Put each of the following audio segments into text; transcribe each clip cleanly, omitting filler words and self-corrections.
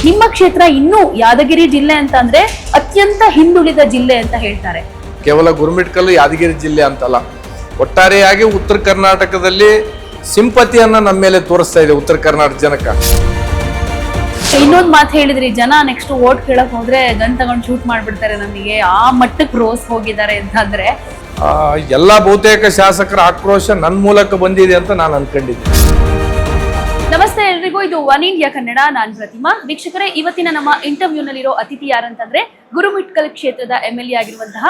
ನಿಮ್ಮ ಕ್ಷೇತ್ರ ಇನ್ನೂ ಯಾದಗಿರಿ ಜಿಲ್ಲೆ ಅಂತ ಅಂದ್ರೆ ಅತ್ಯಂತ ಹಿಂದುಳಿದ ಜಿಲ್ಲೆ ಅಂತ ಹೇಳ್ತಾರೆ. ಕೇವಲ ಗುರುಮಿಟ್ಕಲ್ ಯಾದಗಿರಿ ಜಿಲ್ಲೆ ಅಂತಲ್ಲ, ಒಟ್ಟಾರೆಯಾಗಿ ಉತ್ತರ ಕರ್ನಾಟಕದಲ್ಲಿ ಸಿಂಪತಿಯನ್ನ ನಮ್ಮ ಮೇಲೆ ತೋರಿಸ್ತಾ ಇದೆ ಉತ್ತರ ಕರ್ನಾಟಕ ಜನಕ್ಕೆ. ಇನ್ನೊಂದು ಮಾತು ಹೇಳಿದ್ರಿ, ಜನ ನೆಕ್ಸ್ಟ್ ವೋಟ್ ಕೇಳಕ್ ಹೋದ್ರೆ ಗನ್ ತಗೊಂಡು ಶೂಟ್ ಮಾಡ್ಬಿಡ್ತಾರೆ, ನಮಗೆ ಆ ಮಟ್ಟಕ್ಕೆ ರೋಸ್ ಹೋಗಿದ್ದಾರೆ ಅಂತಂದ್ರೆ ಎಲ್ಲ ಬಹುತೇಕ ಶಾಸಕರ ಆಕ್ರೋಶ ನನ್ನ ಮೂಲಕ ಬಂದಿದೆ ಅಂತ ನಾನು ಅನ್ಕೊಂಡಿದ್ದೆ. ನಮಸ್ತೆ ಎಲ್ರಿಗೂ, ಇದು ಒನ್ ಇಂಡಿಯಾ ಕನ್ನಡ. ನಾನು ಪ್ರತಿಮಾ. ವೀಕ್ಷಕರೇ, ಇವತ್ತಿನ ನಮ್ಮ ಇಂಟರ್ವ್ಯೂನಲ್ಲಿರೋ ಅತಿಥಿ ಯಾರಂತಂದ್ರೆ ಗುರುಮಿಟ್ಕಲ್ ಕ್ಷೇತ್ರದ MLA ಆಗಿರುವಂತಹ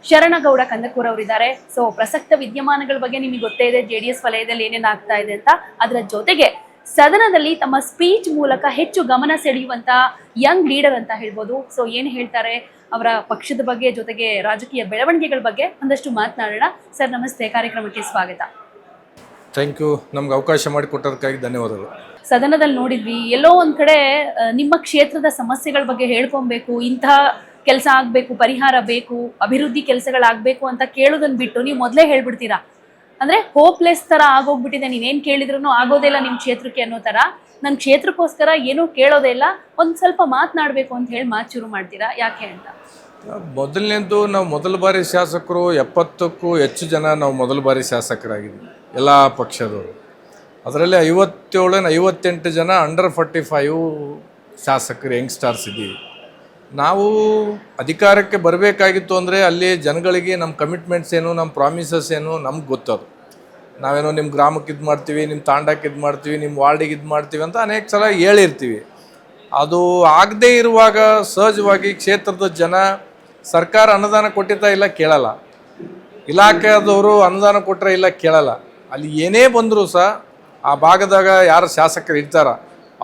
ಶರಣಗೌಡ ಕಂದಕೂರ್ ಅವರಿದ್ದಾರೆ. ಸೊ ಪ್ರಸಕ್ತ ವಿದ್ಯಮಾನಗಳ ಬಗ್ಗೆ ನಿಮಗೆ ಗೊತ್ತೇ ಇದೆ, JDS ವಲಯದಲ್ಲಿ ಏನೇನು ಆಗ್ತಾ ಇದೆ ಅಂತ. ಅದರ ಜೊತೆಗೆ ಸದನದಲ್ಲಿ ತಮ್ಮ ಸ್ಪೀಚ್ ಮೂಲಕ ಹೆಚ್ಚು ಗಮನ ಸೆಳೆಯುವಂತ ಯಂಗ್ ಲೀಡರ್ ಅಂತ ಹೇಳ್ಬೋದು. ಸೊ ಏನು ಹೇಳ್ತಾರೆ ಅವರ ಪಕ್ಷದ ಬಗ್ಗೆ, ಜೊತೆಗೆ ರಾಜಕೀಯ ಬೆಳವಣಿಗೆಗಳ ಬಗ್ಗೆ ಒಂದಷ್ಟು ಮಾತನಾಡೋಣ. ಸರ್ ನಮಸ್ತೆ, ಕಾರ್ಯಕ್ರಮಕ್ಕೆ ಸ್ವಾಗತ. ಥ್ಯಾಂಕ್ ಯು, ನಮ್ಗೆ ಅವಕಾಶ ಮಾಡಿಕೊಟ್ಟದಕ್ಕಾಗಿ ಧನ್ಯವಾದಗಳು. ಸದನದಲ್ಲಿ ನೋಡಿದ್ವಿ, ಎಲ್ಲೋ ಒಂದ್ ಕಡೆ ನಿಮ್ಮ ಕ್ಷೇತ್ರದ ಸಮಸ್ಯೆಗಳ ಬಗ್ಗೆ ಹೇಳ್ಕೊಬೇಕು, ಇಂತಹ ಕೆಲಸ ಆಗ್ಬೇಕು, ಪರಿಹಾರ ಬೇಕು, ಅಭಿವೃದ್ಧಿ ಕೆಲಸಗಳಾಗಬೇಕು ಅಂತ ಕೇಳೋದನ್ನ ಬಿಟ್ಟು ನೀವು ಮೊದಲೇ ಹೇಳ್ಬಿಡ್ತೀರಾ. ಅಂದ್ರೆ ಹೋಪ್ಲೆಸ್ ತರ ಆಗೋಗ್ಬಿಟ್ಟಿದೆ, ನೀವೇನ್ ಕೇಳಿದ್ರು ಆಗೋದಿಲ್ಲ ನಿಮ್ಮ ಕ್ಷೇತ್ರಕ್ಕೆ ಅನ್ನೋ ತರ. ನನ್ನ ಕ್ಷೇತ್ರಕ್ಕೋಸ್ಕರ ಏನೂ ಕೇಳೋದೇ ಇಲ್ಲ, ಒಂದ್ ಸ್ವಲ್ಪ ಮಾತನಾಡಬೇಕು ಅಂತ ಹೇಳಿ ಮಾತು ಶುರು ಮಾಡ್ತೀರಾ, ಯಾಕೆ ಅಂತ? ಮೊದಲನೇದು, ನಾವು ಮೊದಲ ಬಾರಿ ಶಾಸಕರು 70ಕ್ಕೂ ಹೆಚ್ಚು ಜನ ನಾವು ಮೊದಲ ಬಾರಿ ಶಾಸಕರಾಗಿದ್ವಿ ಎಲ್ಲ ಪಕ್ಷದವರು. ಅದರಲ್ಲಿ 57-58 ಜನ ಅಂಡರ್ 45 ಶಾಸಕರು ಯಂಗ್ಸ್ಟಾರ್ಸ್ ಇದ್ದೀವಿ. ನಾವು ಅಧಿಕಾರಕ್ಕೆ ಬರಬೇಕಾಗಿತ್ತು ಅಂದರೆ ಅಲ್ಲಿ ಜನಗಳಿಗೆ ನಮ್ಮ ಕಮಿಟ್ಮೆಂಟ್ಸ್ ಏನು, ನಮ್ಮ ಪ್ರಾಮಿಸಸ್ ಏನು ನಮ್ಗೆ ಗೊತ್ತದು. ನಾವೇನೋ ನಿಮ್ಮ ಗ್ರಾಮಕ್ಕೆ ಇದು ಮಾಡ್ತೀವಿ, ನಿಮ್ಮ ತಾಂಡಕ್ಕೆ ಇದು ಮಾಡ್ತೀವಿ, ನಿಮ್ಮ ವಾರ್ಡಿಗೆ ಇದು ಮಾಡ್ತೀವಿ ಅಂತ ಅನೇಕ ಸಲ ಹೇಳಿರ್ತೀವಿ. ಅದು ಆಗದೇ ಇರುವಾಗ ಸಹಜವಾಗಿ ಕ್ಷೇತ್ರದ ಜನ ಸರ್ಕಾರ ಅನುದಾನ ಕೊಟ್ಟಿರ್ತಾ ಇಲ್ಲ ಕೇಳಲ್ಲ, ಇಲಾಖೆದವರು ಅನುದಾನ ಕೊಟ್ಟರೆ ಇಲ್ಲ ಕೇಳಲ್ಲ. ಅಲ್ಲಿ ಏನೇ ಬಂದರೂ ಸಹ ಆ ಭಾಗದಾಗ ಯಾರು ಶಾಸಕರು ಇರ್ತಾರ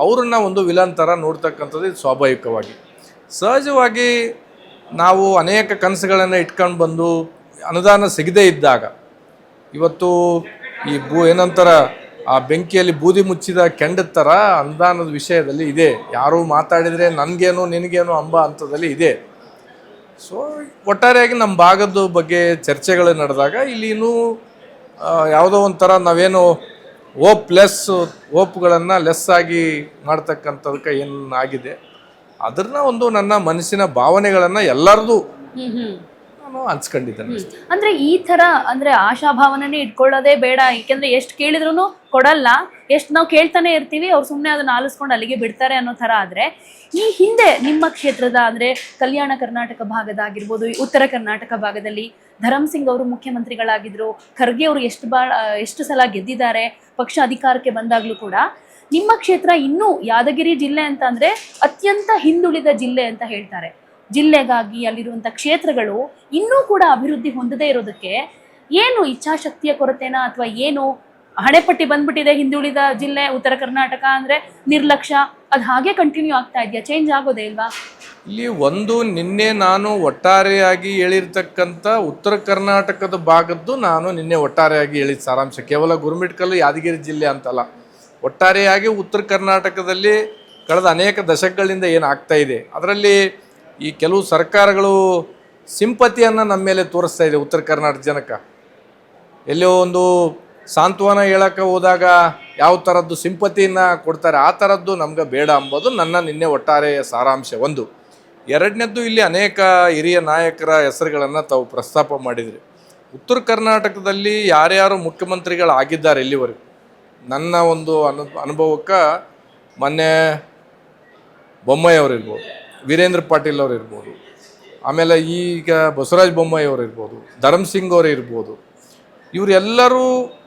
ಅವ್ರನ್ನ ಒಂದು ವಿಲನ್ ಥರ ನೋಡ್ತಕ್ಕಂಥದ್ದು ಇದು ಸ್ವಾಭಾವಿಕವಾಗಿ. ಸಹಜವಾಗಿ ನಾವು ಅನೇಕ ಕನಸುಗಳನ್ನು ಇಟ್ಕೊಂಡು ಬಂದು ಅನುದಾನ ಸಿಗದೇ ಇದ್ದಾಗ ಇವತ್ತು ಈ ಏನಂತಾರ ಆ ಬೆಂಕಿಯಲ್ಲಿ ಬೂದಿ ಮುಚ್ಚಿದ ಕೆಂಡದ ಥರ ಅನುದಾನದ ವಿಷಯದಲ್ಲಿ ಇದೆ. ಯಾರು ಮಾತಾಡಿದರೆ ನನಗೇನು ನಿನಗೇನು ಅಂಬ ಹಂತದಲ್ಲಿ ಇದೆ. ಸೊ ಒಟ್ಟಾರೆಯಾಗಿ ನಮ್ಮ ಭಾಗದ ಬಗ್ಗೆ ಚರ್ಚೆಗಳು ನಡೆದಾಗ ಇಲ್ಲಿ ಇನ್ನೂ ಯಾವುದೋ ಒಂಥರ ನಾವೇನು ಹೋಪ್ಗಳನ್ನು ಲೆಸ್ ಆಗಿ ಮಾಡ್ತಕ್ಕಂಥದಕ್ಕೆ ಏನು ಆಗಿದೆ, ಅದನ್ನ ಒಂದು ನನ್ನ ಮನಸ್ಸಿನ ಭಾವನೆಗಳನ್ನು ಎಲ್ಲರದು ನಾನು ಹಂಚ್ಕೊಂಡಿದ್ದೇನೆ. ಅಂದ್ರೆ ಈ ತರ ಅಂದ್ರೆ ಆಶಾಭಾವನೆ ಇಟ್ಕೊಳ್ಳೋದೇ ಬೇಡ, ಯಾಕೆಂದ್ರೆ ಎಷ್ಟು ಕೇಳಿದ್ರು ಕೊಡಲ್ಲ, ಎಷ್ಟು ನಾವು ಕೇಳ್ತಾನೆ ಇರ್ತೀವಿ, ಅವ್ರು ಸುಮ್ಮನೆ ಅದನ್ನ ಆಲಿಸ್ಕೊಂಡು ಅಲ್ಲಿಗೆ ಬಿಡ್ತಾರೆ ಅನ್ನೋ ತರ. ಆದ್ರೆ ಈ ಹಿಂದೆ ನಿಮ್ಮ ಕ್ಷೇತ್ರದ ಅಂದ್ರೆ ಕಲ್ಯಾಣ ಕರ್ನಾಟಕ ಭಾಗದಾಗಿರ್ಬೋದು, ಉತ್ತರ ಕರ್ನಾಟಕ ಭಾಗದಲ್ಲಿ ಧರಮ್ ಸಿಂಗ್ ಅವರು ಮುಖ್ಯಮಂತ್ರಿಗಳಾಗಿದ್ರು, ಖರ್ಗೆ ಅವರು ಎಷ್ಟು ಸಲ ಗೆದ್ದಿದ್ದಾರೆ ಪಕ್ಷ ಅಧಿಕಾರಕ್ಕೆ ಬಂದಾಗ್ಲೂ ಕೂಡ. ನಿಮ್ಮ ಕ್ಷೇತ್ರ ಇನ್ನೂ ಯಾದಗಿರಿ ಜಿಲ್ಲೆ ಅಂತ ಅಂದ್ರೆ ಅತ್ಯಂತ ಹಿಂದುಳಿದ ಜಿಲ್ಲೆ ಅಂತ ಹೇಳ್ತಾರೆ. ಜಿಲ್ಲೆಗಾಗಿ ಅಲ್ಲಿರುವಂಥ ಕ್ಷೇತ್ರಗಳು ಇನ್ನೂ ಕೂಡ ಅಭಿವೃದ್ಧಿ ಹೊಂದದೇ ಇರೋದಕ್ಕೆ ಏನು ಇಚ್ಛಾಶಕ್ತಿಯ ಕೊರತೆನಾ, ಅಥವಾ ಏನು ಹಣೆಪಟ್ಟಿ ಬಂದ್ಬಿಟ್ಟಿದೆ ಹಿಂದುಳಿದ ಜಿಲ್ಲೆ ಉತ್ತರ ಕರ್ನಾಟಕ ಅಂದ್ರೆ ನಿರ್ಲಕ್ಷ್ಯ, ಅದು ಹಾಗೆ ಕಂಟಿನ್ಯೂ ಆಗ್ತಾ ಇದೆಯಾ, ಚೇಂಜ್ ಆಗೋದೇ ಇಲ್ವಾ? ಇಲ್ಲಿ ಒಂದು ನಿನ್ನೆ ನಾನು ಒಟ್ಟಾರೆಯಾಗಿ ಹೇಳಿರ್ತಕ್ಕಂಥ ಉತ್ತರ ಕರ್ನಾಟಕದ ಭಾಗದ್ದು ನಾನು ನಿನ್ನೆ ಒಟ್ಟಾರೆಯಾಗಿ ಹೇಳಿದ ಸಾರಾಂಶ, ಕೇವಲ ಗುರುಮಿಟ್ಕಲ್ ಯಾದಗಿರಿ ಜಿಲ್ಲೆ ಅಂತಲ್ಲ, ಒಟ್ಟಾರೆಯಾಗಿ ಉತ್ತರ ಕರ್ನಾಟಕದಲ್ಲಿ ಕಳೆದ ಅನೇಕ ದಶಕಗಳಿಂದ ಏನು ಆಗ್ತಾ ಇದೆ. ಅದರಲ್ಲಿ ಈ ಕೆಲವು ಸರ್ಕಾರಗಳು ಸಿಂಪತಿಯನ್ನು ನಮ್ಮ ಮೇಲೆ ತೋರಿಸ್ತಾ ಇದೆ ಉತ್ತರ ಕರ್ನಾಟಕ ಜನಕ್ಕೆ. ಎಲ್ಲೋ ಒಂದು ಸಾಂತ್ವನ ಹೇಳಕ್ಕೆ ಹೋದಾಗ ಯಾವ ಥರದ್ದು ಸಿಂಪತಿಯನ್ನು ಕೊಡ್ತಾರೆ, ಆ ಥರದ್ದು ನಮ್ಗೆ ಬೇಡ ಅಂಬೋದು ನನ್ನ ನಿನ್ನೆ ಒಟ್ಟಾರೆಯ ಸಾರಾಂಶ. ಒಂದು. ಎರಡನೇದ್ದು, ಇಲ್ಲಿ ಅನೇಕ ಹಿರಿಯ ನಾಯಕರ ಹೆಸರುಗಳನ್ನು ತಾವು ಪ್ರಸ್ತಾಪ ಮಾಡಿದ್ರಿ. ಉತ್ತರ ಕರ್ನಾಟಕದಲ್ಲಿ ಯಾರ್ಯಾರು ಮುಖ್ಯಮಂತ್ರಿಗಳಾಗಿದ್ದಾರೆ ಇಲ್ಲಿವರೆಗೂ ನನ್ನ ಒಂದು ಅನುಭವಕ್ಕೆ ಮೊನ್ನೆ ಬೊಮ್ಮಾಯಿ ಅವರು ಇರ್ಬೋದು, ವೀರೇಂದ್ರ ಪಾಟೀಲ್ ಅವರು ಇರ್ಬೋದು, ಆಮೇಲೆ ಈಗ ಬಸವರಾಜ ಬೊಮ್ಮಾಯಿ ಅವರು ಇರ್ಬೋದು, ಧರಮ್ ಸಿಂಗ್ ಅವರು ಇರ್ಬೋದು, ಇವರೆಲ್ಲರೂ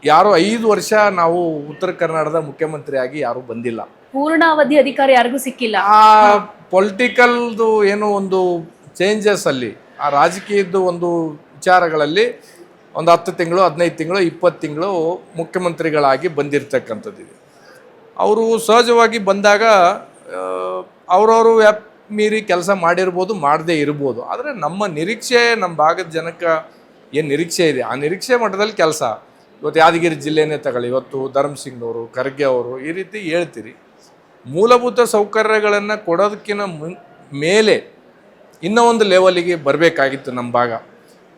ಯಾರು 5 ವರ್ಷ ನಾವು ಉತ್ತರ ಕರ್ನಾಟಕದ ಮುಖ್ಯಮಂತ್ರಿಯಾಗಿ ಯಾರೂ ಬಂದಿಲ್ಲ. ಪೂರ್ಣಾವಧಿ ಅಧಿಕಾರ ಯಾರಿಗೂ ಸಿಕ್ಕಿಲ್ಲ. ಆ ಪೊಲಿಟಿಕಲ್ದು ಏನೋ ಒಂದು ಚೇಂಜಸ್ ಅಲ್ಲಿ, ಆ ರಾಜಕೀಯದ್ದು ಒಂದು ವಿಚಾರಗಳಲ್ಲಿ ಒಂದು 10 ತಿಂಗಳು, 15 ತಿಂಗಳು, 20 ತಿಂಗಳು ಮುಖ್ಯಮಂತ್ರಿಗಳಾಗಿ ಬಂದಿರತಕ್ಕಂಥದ್ದಿದೆ. ಅವರು ಸಹಜವಾಗಿ ಬಂದಾಗ ಅವರವರು ಮೀರಿ ಕೆಲಸ ಮಾಡಿರ್ಬೋದು, ಮಾಡದೇ ಇರ್ಬೋದು. ಆದರೆ ನಮ್ಮ ನಿರೀಕ್ಷೆ, ನಮ್ಮ ಭಾಗದ ಜನಕ್ಕೆ ಏನು ನಿರೀಕ್ಷೆ ಇದೆ ಆ ನಿರೀಕ್ಷೆ ಮಟ್ಟದಲ್ಲಿ ಕೆಲಸ. ಇವತ್ತು ಯಾದಗಿರಿ ಜಿಲ್ಲೆನೇ ತಗೊಳ್ಳಿ, ಇವತ್ತು ಧರಮ್ ಸಿಂಗ್ ಅವರು, ಖರ್ಗೆ ಅವರು ಈ ರೀತಿ ಹೇಳ್ತೀರಿ. ಮೂಲಭೂತ ಸೌಕರ್ಯಗಳನ್ನು ಕೊಡೋದಕ್ಕಿಂತ ಮೇಲೆ ಇನ್ನೂ ಒಂದು ಲೆವೆಲಿಗೆ ಬರಬೇಕಾಗಿತ್ತು ನಮ್ಮ ಭಾಗ.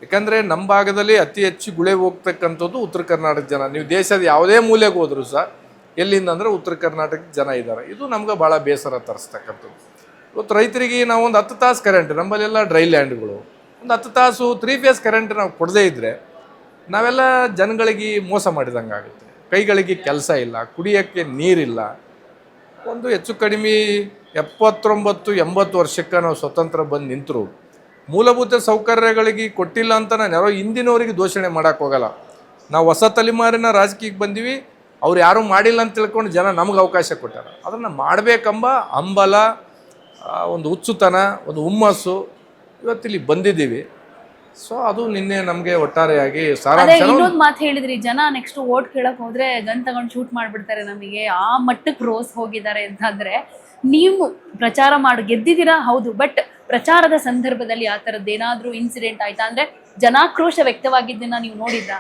ಯಾಕಂದರೆ ನಮ್ಮ ಭಾಗದಲ್ಲಿ ಅತಿ ಹೆಚ್ಚು ಗುಳೆ ಹೋಗ್ತಕ್ಕಂಥದ್ದು ಉತ್ತರ ಕರ್ನಾಟಕ ಜನ. ನೀವು ದೇಶದ ಯಾವುದೇ ಮೂಲೆಗೆ ಹೋದರೂ ಸಹ ಎಲ್ಲಿಂದ ಅಂದರೆ ಉತ್ತರ ಕರ್ನಾಟಕದ ಜನ ಇದ್ದಾರೆ. ಇದು ನಮ್ಗೆ ಭಾಳ ಬೇಸರ ತರಿಸ್ತಕ್ಕಂಥದ್ದು. ಇವತ್ತು ರೈತರಿಗೆ ನಾವು ಒಂದು 10 ತಾಸು ಕರೆಂಟ್, ನಮ್ಮಲ್ಲೆಲ್ಲ ಡ್ರೈ ಲ್ಯಾಂಡ್ಗಳು, ಒಂದು 10 ತಾಸು 3 ಫೇಸ್ ಕರೆಂಟ್ ನಾವು ಕೊಡದೇ ಇದ್ದರೆ ನಾವೆಲ್ಲ ಜನಗಳಿಗೆ ಮೋಸ ಮಾಡಿದಂಗೆ ಆಗುತ್ತೆ. ಕೈಗಳಿಗೆ ಕೆಲಸ ಇಲ್ಲ, ಕುಡಿಯೋಕ್ಕೆ ನೀರಿಲ್ಲ. ಒಂದು ಹೆಚ್ಚು ಕಡಿಮೆ 79-80 ವರ್ಷಕ್ಕೆ ನಾವು ಸ್ವತಂತ್ರ ಬಂದು ನಿಂತರು ಮೂಲಭೂತ ಸೌಕರ್ಯಗಳಿಗೆ ಕೊಟ್ಟಿಲ್ಲ ಅಂತ ನಾನು ಯಾರೋ ಹಿಂದಿನವರಿಗೆ ದೋಷಣೆ ಮಾಡೋಕ್ಕೆ ಹೋಗಲ್ಲ. ನಾವು ಹೊಸ ತಲೆಮಾರಿನ ರಾಜಕೀಯಕ್ಕೆ ಬಂದೀವಿ, ಅವ್ರು ಯಾರೂ ಮಾಡಿಲ್ಲ ಅಂತ ತಿಳ್ಕೊಂಡು ಜನ ನಮಗೆ ಅವಕಾಶ ಕೊಟ್ಟಾರ. ಅದನ್ನು ಮಾಡಬೇಕೆಂಬ ಹಂಬಲ, ಒಂದು ಹುಚ್ಚುತನ, ಒಂದು ಹುಮ್ಮಸ್ಸು ಇವತ್ತಿಲ್ಲಿ ಬಂದಿದ್ದೀವಿ. ಸೊ ಅದು ನಿನ್ನೆ ನಮಗೆ ಒಟ್ಟಾರೆಯಾಗಿ ಇನ್ನೊಂದು ಮಾತು ಹೇಳಿದ್ರಿ, ಜನ ನೆಕ್ಸ್ಟ್ ವೋಟ್ ಕೇಳಕ್ ಹೋದ್ರೆ ಗನ್ ತಗೊಂಡು ಶೂಟ್ ಮಾಡ್ಬಿಡ್ತಾರೆ, ನಮಗೆ ಆ ಮಟ್ಟಕ್ಕೆ ರೋಸ್ ಹೋಗಿದ್ದಾರೆ ಅಂತಂದ್ರೆ, ನೀವು ಪ್ರಚಾರ ಮಾಡಿ ಗೆದ್ದಿದ್ದೀರಾ ಹೌದು, ಬಟ್ ಪ್ರಚಾರದ ಸಂದರ್ಭದಲ್ಲಿ ಆ ಥರದ್ದೇನಾದ್ರೂ ಇನ್ಸಿಡೆಂಟ್ ಆಯ್ತಾ? ಅಂದ್ರೆ ಜನಾಕ್ರೋಶ ವ್ಯಕ್ತವಾಗಿದ್ದನ್ನ ನೀವು ನೋಡಿದ್ರಾ?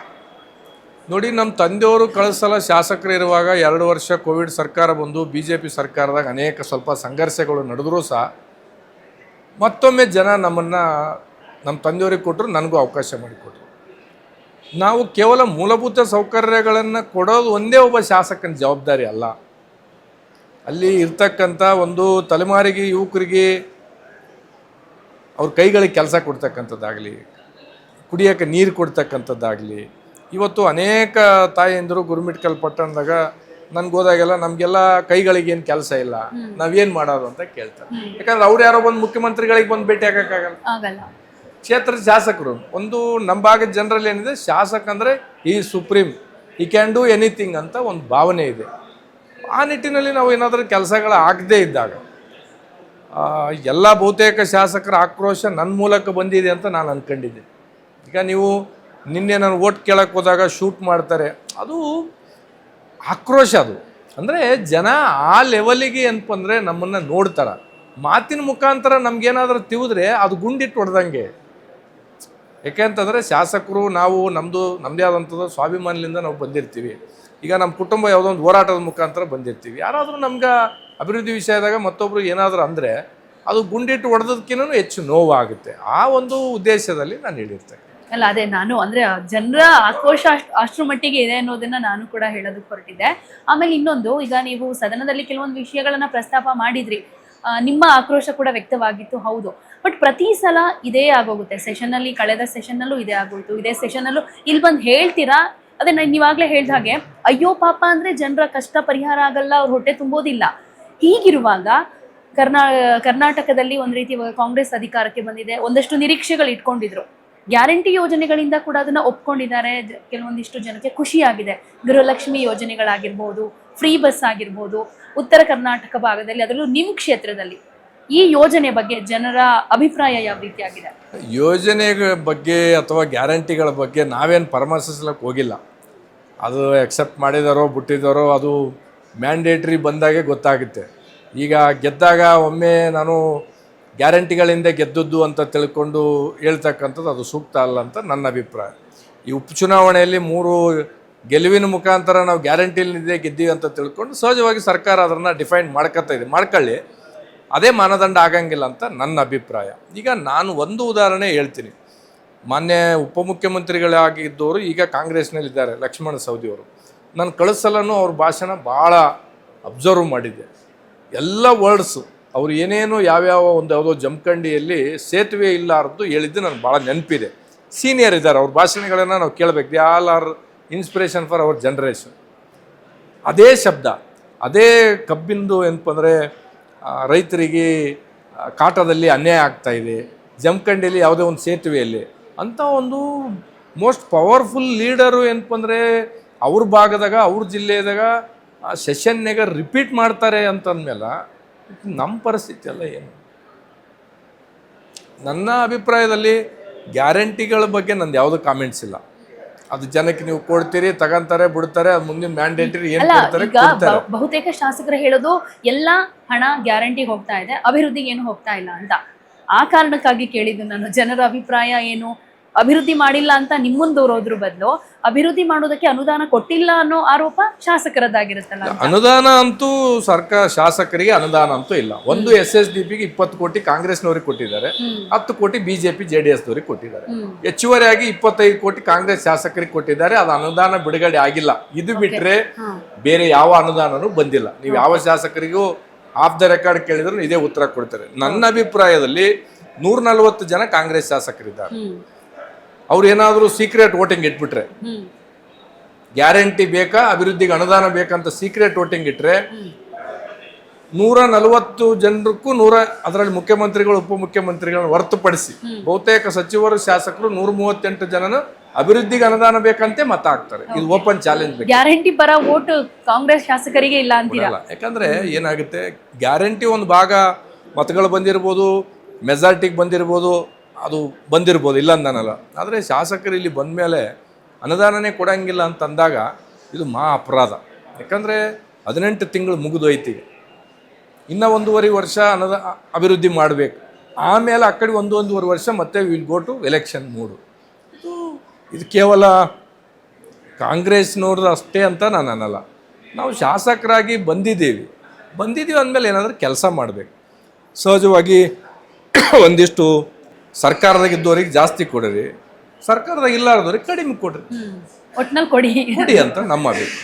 ನೋಡಿ, ನಮ್ಮ ತಂದೆಯವರು ಕಳಿಸಲ ಶಾಸಕರು ಇರುವಾಗ 2 ವರ್ಷ ಕೋವಿಡ್ ಸರ್ಕಾರ ಬಂದು BJP ಸರ್ಕಾರದಾಗ ಅನೇಕ ಸ್ವಲ್ಪ ಸಂಘರ್ಷಗಳು ನಡೆದರೂ ಸಹ ಮತ್ತೊಮ್ಮೆ ಜನ ನಮ್ಮನ್ನು ನಮ್ಮ ತಂದೆಯವ್ರಿಗೆ ಕೊಟ್ಟರು, ನನಗೂ ಅವಕಾಶ ಮಾಡಿಕೊಟ್ರು. ನಾವು ಕೇವಲ ಮೂಲಭೂತ ಸೌಕರ್ಯಗಳನ್ನು ಕೊಡೋದು ಒಂದೇ ಒಬ್ಬ ಶಾಸಕನ ಜವಾಬ್ದಾರಿ ಅಲ್ಲ. ಅಲ್ಲಿ ಇರ್ತಕ್ಕಂಥ ಒಂದು ತಲೆಮಾರಿಗೆ ಯುವಕರಿಗೆ ಅವ್ರ ಕೈಗಳಿಗೆ ಕೆಲಸ ಕೊಡ್ತಕ್ಕಂಥದ್ದಾಗಲಿ, ಕುಡಿಯೋಕ್ಕೆ ನೀರು ಕೊಡ್ತಕ್ಕಂಥದ್ದಾಗಲಿ. ಇವತ್ತು ಅನೇಕ ತಾಯಂದಿರು ಗುರುಮಿಟ್ಕಲ್ ಪಟ್ಟಣದಾಗ ನನ್ಗೆ ಹೋದಾಗೆಲ್ಲ ನಮಗೆಲ್ಲ ಕೈಗಳಿಗೇನು ಕೆಲಸ ಇಲ್ಲ, ನಾವೇನು ಮಾಡೋದು ಅಂತ ಕೇಳ್ತಾರೆ. ಯಾಕಂದ್ರೆ ಅವ್ರು ಯಾರೋ ಬಂದು ಮುಖ್ಯಮಂತ್ರಿಗಳಿಗೆ ಬಂದು ಭೇಟಿ ಆಗೋಕ್ಕಾಗಲ್ಲ. ಕ್ಷೇತ್ರದ ಶಾಸಕರು ಒಂದು ನಮ್ಮ ಭಾಗದ ಜನರಲ್ಲಿ ಏನಿದೆ, ಶಾಸಕ ಅಂದರೆ ಈ ಸುಪ್ರೀಂ, ಈ ಕ್ಯಾನ್ ಡೂ ಎನಿಥಿಂಗ್ ಅಂತ ಒಂದು ಭಾವನೆ ಇದೆ. ಆ ನಿಟ್ಟಿನಲ್ಲಿ ನಾವು ಏನಾದರೂ ಕೆಲಸಗಳು ಆಗದೇ ಇದ್ದಾಗ ಎಲ್ಲ ಬಹುತೇಕ ಶಾಸಕರ ಆಕ್ರೋಶ ನನ್ನ ಮೂಲಕ ಬಂದಿದೆ ಅಂತ ನಾನು ಅಂದ್ಕೊಂಡಿದ್ದೆ. ಈಗ ನೀವು ನಿನ್ನೆ ನಾನು ವೋಟ್ ಕೇಳಕ್ಕೆ ಹೋದಾಗ ಶೂಟ್ ಮಾಡ್ತಾರೆ, ಅದು ಆಕ್ರೋಶ. ಅದು ಅಂದರೆ ಜನ ಆ ಲೆವೆಲಿಗೆ ಏನಪ್ಪ ಅಂದರೆ ನಮ್ಮನ್ನು ನೋಡ್ತಾರೆ. ಮಾತಿನ ಮುಖಾಂತರ ನಮಗೇನಾದರೂ ತಿವಿದ್ರೆ ಅದು ಗುಂಡಿಟ್ಟು ಹೊಡೆದಂಗೆ. ಯಾಕೆಂತಂದರೆ ಶಾಸಕರು ನಾವು ನಮ್ಮದೇ ಆದಂಥದ್ದು ಸ್ವಾಭಿಮಾನದಿಂದ ನಾವು ಬಂದಿರ್ತೀವಿ. ಈಗ ನಮ್ಮ ಕುಟುಂಬ ಯಾವುದೋ ಒಂದು ಹೋರಾಟದ ಮುಖಾಂತರ ಬಂದಿರ್ತೀವಿ. ಯಾರಾದರೂ ನಮ್ಗೆ ಅಭಿವೃದ್ಧಿ ವಿಷಯದಾಗ ಮತ್ತೊಬ್ಬರು ಏನಾದರೂ ಅಂದರೆ ಅದು ಗುಂಡಿಟ್ಟು ಹೊಡೆದಕ್ಕಿಂತ ಹೆಚ್ಚು ನೋವಾಗುತ್ತೆ. ಆ ಒಂದು ಉದ್ದೇಶದಲ್ಲಿ ನಾನು ಹೇಳಿರ್ತೇನೆ. ಅಲ್ಲ, ಅದೇ ನಾನು ಅಂದರೆ ಜನರ ಆಕ್ರೋಶ ಅಷ್ಟರ ಮಟ್ಟಿಗೆ ಇದೆ ಅನ್ನೋದನ್ನ ನಾನು ಕೂಡ ಹೇಳೋದಕ್ಕೆ ಹೊರಟಿದ್ದೆ. ಆಮೇಲೆ ಇನ್ನೊಂದು, ಈಗ ನೀವು ಸದನದಲ್ಲಿ ಕೆಲವೊಂದು ವಿಷಯಗಳನ್ನ ಪ್ರಸ್ತಾಪ ಮಾಡಿದ್ರಿ, ನಿಮ್ಮ ಆಕ್ರೋಶ ಕೂಡ ವ್ಯಕ್ತವಾಗಿತ್ತು ಹೌದು. ಬಟ್ ಪ್ರತಿ ಸಲ ಇದೇ ಆಗೋಗುತ್ತೆ. ಸೆಷನ್ನಲ್ಲಿ, ಕಳೆದ ಸೆಷನ್ನಲ್ಲೂ ಇದೇ ಆಗೋಯ್ತು, ಇದೇ ಸೆಷನ್ನಲ್ಲೂ ಇಲ್ಲಿ ಬಂದು ಹೇಳ್ತೀರಾ. ಅದೇ ನೀವಾಗಲೇ ಹೇಳ್ದ ಹಾಗೆ ಅಯ್ಯೋ ಪಾಪ ಅಂದರೆ ಜನರ ಕಷ್ಟ ಪರಿಹಾರ ಆಗಲ್ಲ, ಅವ್ರ ಹೊಟ್ಟೆ ತುಂಬೋದಿಲ್ಲ. ಹೀಗಿರುವಾಗ ಕರ್ನಾಟಕದಲ್ಲಿ ಒಂದು ರೀತಿ ಇವಾಗ ಕಾಂಗ್ರೆಸ್ ಅಧಿಕಾರಕ್ಕೆ ಬಂದಿದೆ, ಒಂದಷ್ಟು ನಿರೀಕ್ಷೆಗಳು ಇಟ್ಕೊಂಡಿದ್ರು. ಗ್ಯಾರಂಟಿ ಯೋಜನೆಗಳಿಂದ ಕೂಡ ಅದನ್ನ ಒಪ್ಕೊಂಡಿದ್ದಾರೆ. ಕೆಲವೊಂದಿಷ್ಟು ಜನಕ್ಕೆ ಖುಷಿಯಾಗಿದೆ. ಗೃಹಲಕ್ಷ್ಮಿ ಯೋಜನೆಗಳಾಗಿರ್ಬೋದು, ಫ್ರೀ ಬಸ್ ಆಗಿರ್ಬೋದು, ಉತ್ತರ ಕರ್ನಾಟಕ ಭಾಗದಲ್ಲಿ, ಅದರಲ್ಲೂ ನಿಮ್ಮ ಕ್ಷೇತ್ರದಲ್ಲಿ ಈ ಯೋಜನೆ ಬಗ್ಗೆ ಜನರ ಅಭಿಪ್ರಾಯ ಯಾವ ರೀತಿಯಾಗಿದೆ? ಯೋಜನೆಗಳ ಬಗ್ಗೆ ಅಥವಾ ಗ್ಯಾರಂಟಿಗಳ ಬಗ್ಗೆ ನಾವೇನು ಪರಾಮರ್ಶಿಸ್ಲಿಕ್ಕೆ ಹೋಗಿಲ್ಲ. ಅದು ಎಕ್ಸೆಪ್ಟ್ ಮಾಡಿದಾರೋ ಬಿಟ್ಟಿದ್ದಾರೋ ಅದು ಮ್ಯಾಂಡೇಟ್ರಿ ಬಂದಾಗೆ ಗೊತ್ತಾಗುತ್ತೆ. ಈಗ ಗೆದ್ದಾಗ ಒಮ್ಮೆ ನಾನು ಗ್ಯಾರಂಟಿಗಳಿಂದ ಗೆದ್ದದ್ದು ಅಂತ ತಿಳ್ಕೊಂಡು ಹೇಳ್ತಕ್ಕಂಥದ್ದು ಅದು ಸೂಕ್ತ ಅಲ್ಲ ಅಂತ ನನ್ನ ಅಭಿಪ್ರಾಯ. ಈ ಉಪಚುನಾವಣೆಯಲ್ಲಿ 3 ಗೆಲುವಿನ ಮುಖಾಂತರ ನಾವು ಗ್ಯಾರಂಟಿಲಿದೆ ಗೆದ್ದೀವಿ ಅಂತ ತಿಳ್ಕೊಂಡು ಸಹಜವಾಗಿ ಸರ್ಕಾರ ಅದನ್ನು ಡಿಫೈನ್ ಮಾಡ್ಕೊಳ್ಳಿ, ಅದೇ ಮಾನದಂಡ ಆಗಂಗಿಲ್ಲ ಅಂತ ನನ್ನ ಅಭಿಪ್ರಾಯ. ಈಗ ನಾನು ಒಂದು ಉದಾಹರಣೆ ಹೇಳ್ತೀನಿ. ಮಾನ್ಯ ಉಪಮುಖ್ಯಮಂತ್ರಿಗಳಾಗಿದ್ದವರು ಈಗ ಕಾಂಗ್ರೆಸ್ನಲ್ಲಿದ್ದಾರೆ, ಲಕ್ಷ್ಮಣ ಸವದಿಯವರು. ನಾನು ಕಳಿಸಲೂ ಅವ್ರ ಭಾಷಣ ಭಾಳ ಅಬ್ಸರ್ವ್ ಮಾಡಿದ್ದೆ. ಎಲ್ಲ ವರ್ಡ್ಸು ಅವ್ರು ಏನೇನು ಯಾವ್ಯಾವ ಒಂದು ಯಾವುದೋ ಜಮಖಂಡಿಯಲ್ಲಿ ಸೇತುವೆ ಇಲ್ಲಾರದ್ದು ಹೇಳಿದ್ದು ನನಗೆ ಭಾಳ ನೆನಪಿದೆ. ಸೀನಿಯರ್ ಇದ್ದಾರೆ, ಅವ್ರ ಭಾಷಣಗಳನ್ನು ನಾವು ಕೇಳಬೇಕು. The all are inspiration for our generation. ಅದೇ ಶಬ್ದ, ಅದೇ ಕಬ್ಬಿಂದು ಏನಪ್ಪಂದರೆ ರೈತರಿಗೆ ಕಾಟದಲ್ಲಿ ಅನ್ಯಾಯ ಆಗ್ತಾಯಿದೆ, ಜಮಖಂಡಿಯಲ್ಲಿ ಯಾವುದೇ ಒಂದು ಸೇತುವೆಯಲ್ಲಿ ಅಂತ ಒಂದು ಮೋಸ್ಟ್ ಪವರ್ಫುಲ್ ಲೀಡರು ಏನಪ್ಪಂದರೆ ಅವ್ರ ಭಾಗದಾಗ, ಅವ್ರ ಜಿಲ್ಲೆದಾಗ ಸೆಷನ್ಯಾಗ ರಿಪೀಟ್ ಮಾಡ್ತಾರೆ ಅಂತಂದಮೇಲೆ ನಮ್ಮ ಪರಿಸ್ಥಿತಿ ಎಲ್ಲ ಏನು? ನನ್ನ ಅಭಿಪ್ರಾಯದಲ್ಲಿ ಗ್ಯಾರಂಟಿಗಳ ಬಗ್ಗೆ ನಂದು ಯಾವುದೂ ಕಾಮೆಂಟ್ಸ್ ಇಲ್ಲ. ಅದು ಜನಕ್ಕೆ ನೀವು ಕೊಡ್ತೀರಿ, ತಗೊಂತಾರೆ, ಬಿಡ್ತಾರೆ, ಅದು ಮುಂದಿನ ಮ್ಯಾಂಡೇಟರಿ ಏನು ಕೊಡ್ತಾರೆ. ಬಹುತೇಕ ಶಾಸಕರು ಹೇಳೋದು ಎಲ್ಲ ಹಣ ಗ್ಯಾರಂಟಿಗೆ ಹೋಗ್ತಾ ಇದೆ, ಅಭಿವೃದ್ಧಿಗೆ ಏನು ಹೋಗ್ತಾ ಇಲ್ಲ ಅಂತ. ಆ ಕಾರಣಕ್ಕಾಗಿ ಕೇಳಿದ್ದು ನಾನು, ಜನರ ಅಭಿಪ್ರಾಯ ಏನು, ಅಭಿವೃದ್ಧಿ ಮಾಡಿಲ್ಲ ಅಂತ ನಿಮ್ಮನ್ನ ದೂರೋದ್ರ ಬದಲು ಅಭಿವೃದ್ಧಿ ಮಾಡೋದಕ್ಕೆ ಅನುದಾನ ಕೊಟ್ಟಿಲ್ಲ ಅನ್ನೋ ಆರೋಪ ಶಾಸಕರದ್ದಾಗಿರುತ್ತಲ್ಲ. ಅನುದಾನ ಅಂತೂ ಶಾಸಕರಿಗೆ ಅನುದಾನ ಅಂತೂ ಇಲ್ಲ. ಒಂದು SSDPಗೆ 20 ಕೋಟಿ ಕಾಂಗ್ರೆಸ್ನವ್ರಿಗೆ ಕೊಟ್ಟಿದ್ದಾರೆ, 10 ಕೋಟಿ BJP JDS ದವ್ರಿಗೆ ಕೊಟ್ಟಿದ್ದಾರೆ. ಹೆಚ್ಚುವರಿಯಾಗಿ 25 ಕೋಟಿ ಕಾಂಗ್ರೆಸ್ ಶಾಸಕರಿಗೆ ಕೊಟ್ಟಿದ್ದಾರೆ. ಅದು ಅನುದಾನ ಬಿಡುಗಡೆ ಆಗಿಲ್ಲ. ಇದು ಬಿಟ್ರೆ ಬೇರೆ ಯಾವ ಅನುದಾನನೂ ಬಂದಿಲ್ಲ. ನೀವು ಯಾವ ಶಾಸಕರಿಗೂ ಆಫ್ ದ ರೆಕಾರ್ಡ್ ಕೇಳಿದ್ರು ಇದೇ ಉತ್ತರ ಕೊಡ್ತಾರೆ. ನನ್ನ ಅಭಿಪ್ರಾಯದಲ್ಲಿ 140 ಜನ ಕಾಂಗ್ರೆಸ್ ಶಾಸಕರಿದ್ದಾರೆ. ಅವ್ರು ಏನಾದರೂ ಸೀಕ್ರೆಟ್ ವೋಟಿಂಗ್ ಇಟ್ಬಿಟ್ರೆ, ಗ್ಯಾರಂಟಿ ಬೇಕಾ ಅಭಿವೃದ್ಧಿಗೆ ಅನುದಾನ ಬೇಕಂತ ಸೀಕ್ರೆಟ್ ವೋಟಿಂಗ್ ಇಟ್ರೆ 140 ಜನರಕ್ಕೂ ಅದರಲ್ಲಿ ಮುಖ್ಯಮಂತ್ರಿಗಳು ಉಪಮುಖ್ಯಮಂತ್ರಿಗಳನ್ನು ಹೊರತುಪಡಿಸಿ ಬಹುತೇಕ ಸಚಿವರು ಶಾಸಕರು 138 ಜನನು ಅಭಿವೃದ್ಧಿಗೆ ಅನುದಾನ ಬೇಕಂತೆ ಮತ ಹಾಕ್ತಾರೆ. ಇದು ಓಪನ್ ಚಾಲೆಂಜ್. ಗ್ಯಾರಂಟಿ ಪರ ವೋಟ್ ಕಾಂಗ್ರೆಸ್ ಶಾಸಕರಿಗೆ ಇಲ್ಲ ಅಂತೀರಾ? ಯಾಕಂದ್ರೆ ಏನಾಗುತ್ತೆ, ಗ್ಯಾರಂಟಿ ಒಂದು ಭಾಗ ಮತಗಳು ಬಂದಿರ್ಬೋದು, ಮೆಜಾರಿಟಿಗೆ ಬಂದಿರ್ಬೋದು, ಅದು ಬಂದಿರ್ಬೋದು, ಇಲ್ಲ ಅಂದನಲ್ಲ. ಆದರೆ ಶಾಸಕರು ಇಲ್ಲಿ ಬಂದ ಮೇಲೆ ಅನುದಾನನೇ ಕೊಡಂಗಿಲ್ಲ ಅಂತಂದಾಗ ಇದು ಅಪರಾಧ. ಯಾಕಂದರೆ 18 ತಿಂಗಳು ಮುಗಿದೋಯ್ತು. ಇನ್ನು 1.5 ವರ್ಷ ಅಭಿವೃದ್ಧಿ ಮಾಡಬೇಕು. ಆಮೇಲೆ ಆ ಕಡೆ 1.5 ವರ್ಷ ಮತ್ತೆ ವಿಲ್ ಗೋ ಟು ಎಲೆಕ್ಷನ್ ಮೂಡು. ಇದು ಕೇವಲ ಕಾಂಗ್ರೆಸ್ನವ್ರದ್ದು ಅಷ್ಟೇ ಅಂತ ನಾನು ಅನ್ನಲ್ಲ. ನಾವು ಶಾಸಕರಾಗಿ ಬಂದಿದ್ದೀವಿ ಅಂದಮೇಲೆ ಏನಾದರೂ ಕೆಲಸ ಮಾಡಬೇಕು. ಸಹಜವಾಗಿ ಒಂದಿಷ್ಟು ಸರ್ಕಾರದಾಗಿದ್ದವ್ರಿಗೆ ಜಾಸ್ತಿ ಕೊಡ್ರಿ, ಸರ್ಕಾರದಾಗ ಇಲ್ಲಾರ್ದವ್ರಿಗೆ ಕಡಿಮೆ ಕೊಡ್ರಿ, ಒಟ್ನಲ್ಲಿ ಕೊಡಿ ಅಂತ ನಮ್ಮ ಅಭಿಪ್ರಾಯ.